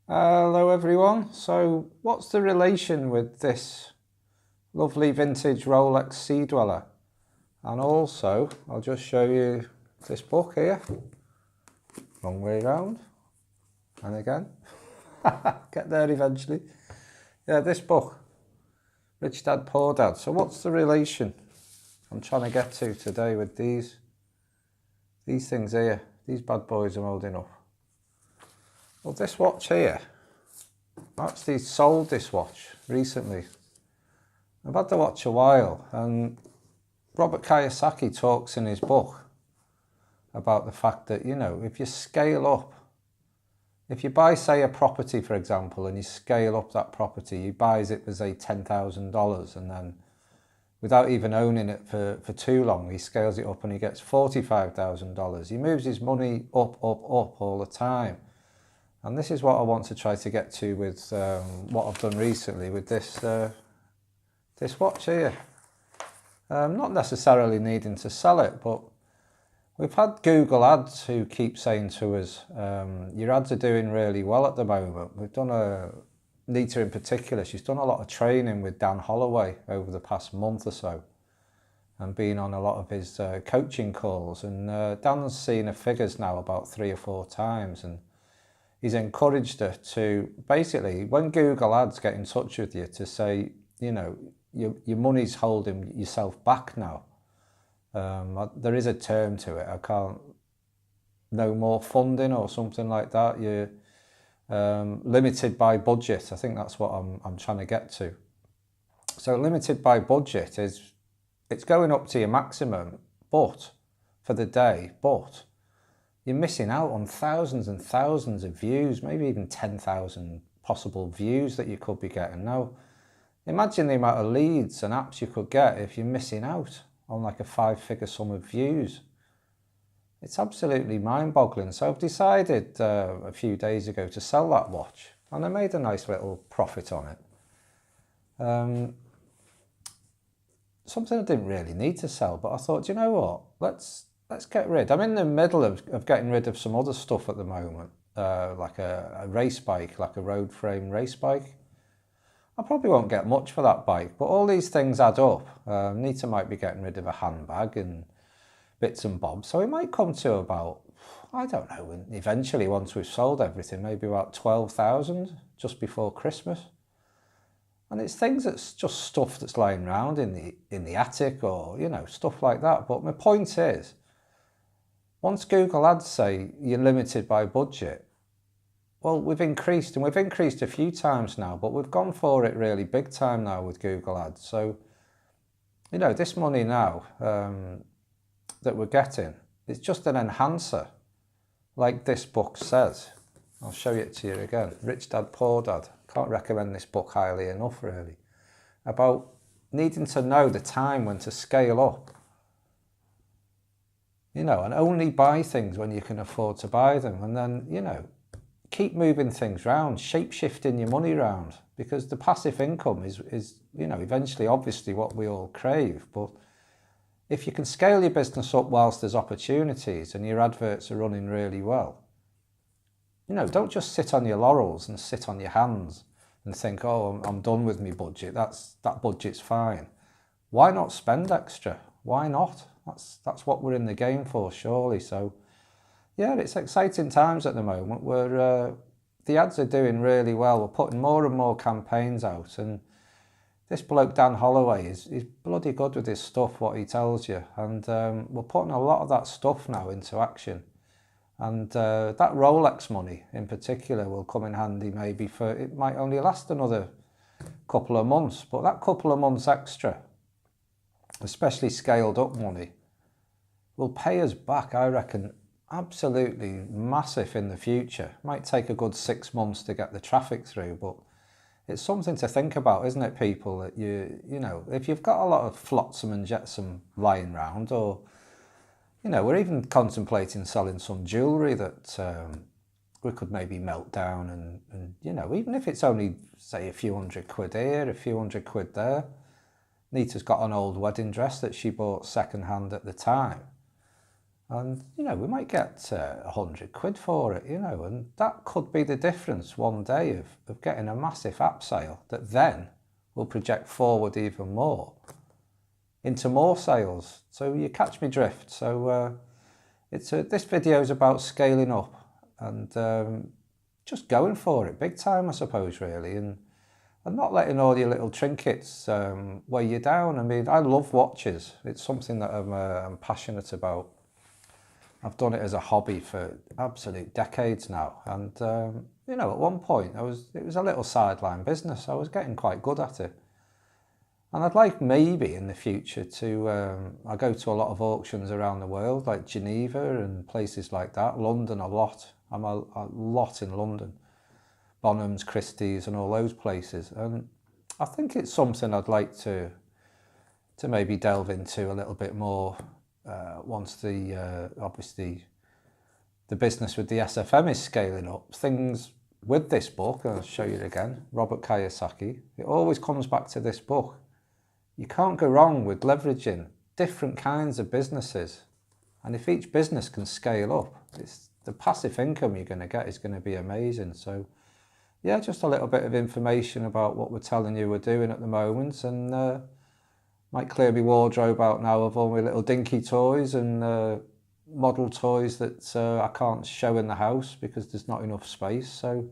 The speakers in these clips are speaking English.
Hello everyone. So what's the relation with this lovely vintage Rolex Sea Dweller? And also I'll just show you this book here. Wrong way round. And again. Get there eventually. Yeah, this book. Rich Dad, Poor Dad. So what's the relation I'm trying to get to today with these things here? These bad boys I'm holding up. Well, this watch here, I actually sold this watch recently. I've had the watch a while, and Robert Kiyosaki talks in his book about the fact that, if you scale up, if you buy, say, a property, for example, and you scale up that property, he buys it for, say, $10,000, and then without even owning it for too long, he scales it up and he gets $45,000. He moves his money up all the time. And this is what I want to try to get to with what I've done recently with this watch here. Not necessarily needing to sell it, but we've had Google ads who keep saying to us, your ads are doing really well at the moment. We've done Nita in particular, she's done a lot of training with Dan Holloway over the past month or so and been on a lot of his coaching calls. And Dan's seen her figures now about 3 or 4 times, and he's encouraged her to basically, when Google ads get in touch with you to say, your money's holding yourself back now. There is a term to it. I can't, no more funding or something like that. You're limited by budget. I think that's what I'm trying to get to. So limited by budget is, it's going up to your maximum, but for the day, but you're missing out on thousands and thousands of views, maybe even 10,000 possible views that you could be getting. Now, imagine the amount of leads and apps you could get if you're missing out on like a 5-figure sum of views. It's absolutely mind-boggling. So I've decided a few days ago to sell that watch, and I made a nice little profit on it. Something I didn't really need to sell, but I thought, you know what, let's get rid. I'm in the middle of getting rid of some other stuff at the moment, like a race bike, like a road frame race bike. I probably won't get much for that bike, but all these things add up. Nita might be getting rid of a handbag and bits and bobs, so it might come to about, I don't know, eventually once we've sold everything, maybe about 12,000 just before Christmas. And it's things that's just stuff that's lying around in the attic or, stuff like that. But my point is, once Google ads say you're limited by budget, well, we've increased a few times now, but we've gone for it really big time now with Google ads. So, this money now that we're getting, it's just an enhancer, like this book says. I'll show it to you again. Rich Dad, Poor Dad. Can't recommend this book highly enough, really. About needing to know the time when to scale up. And only buy things when you can afford to buy them. And then, keep moving things around, shape-shifting your money around, because the passive income is eventually obviously what we all crave. But if you can scale your business up whilst there's opportunities and your adverts are running really well, don't just sit on your laurels and sit on your hands and think, oh, I'm done with my budget. That budget's fine. Why not spend extra? Why not? That's what we're in the game for, surely. So, yeah, it's exciting times at the moment. The ads are doing really well. We're putting more and more campaigns out, and this bloke Dan Holloway is bloody good with his stuff, what he tells you, and we're putting a lot of that stuff now into action. And that Rolex money in particular will come in handy maybe it might only last another couple of months, but that couple of months extra, especially scaled up money, will pay us back, I reckon, absolutely massive in the future. Might take a good 6 months to get the traffic through, but it's something to think about, isn't it, people? That if you've got a lot of flotsam and jetsam lying around, or we're even contemplating selling some jewellery that we could maybe melt down and even if it's only, say, a few £100 here, a few £100 there. Nita's got an old wedding dress that she bought second hand at the time. And, you know, we might get 100 quid for it, you know, and that could be the difference one day of getting a massive app sale that then will project forward even more into more sales. So you catch me drift. So this video is about scaling up and just going for it big time, I suppose, really, and not letting all your little trinkets weigh you down. I mean, I love watches. It's something that I'm passionate about. I've done it as a hobby for absolute decades now, and you know, at one point it was a little sideline business. I was getting quite good at it, and I'd like maybe in the future to. I go to a lot of auctions around the world, like Geneva and places like that. London a lot. I'm a lot in London, Bonhams, Christie's, and all those places, and I think it's something I'd like to maybe delve into a little bit more. Once the obviously the business with the SFM is scaling up, things with this book, I'll show you it again, Robert Kiyosaki, it always comes back to this book. You can't go wrong with leveraging different kinds of businesses, and if each business can scale up, the passive income you're going to get is going to be amazing. So yeah, just a little bit of information about what we're telling you we're doing at the moment, and might clear my wardrobe out now of all my little dinky toys and model toys that I can't show in the house because there's not enough space. So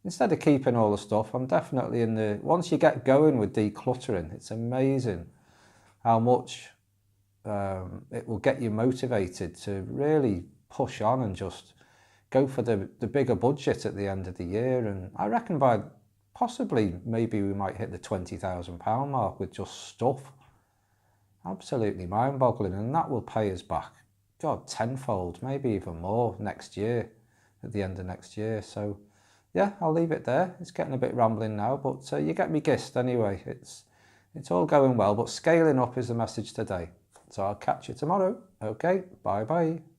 instead of keeping all the stuff, I'm definitely in the... Once you get going with decluttering, it's amazing how much it will get you motivated to really push on and just go for the bigger budget at the end of the year. And I reckon by possibly maybe we might hit the £20,000 mark with just stuff. Absolutely mind-boggling, and that will pay us back, God, tenfold, maybe even more next year, at the end of next year. So yeah, I'll leave it there. It's getting a bit rambling now, but you get me gist anyway. It's all going well, but scaling up is the message today. So I'll catch you tomorrow. Okay, bye-bye.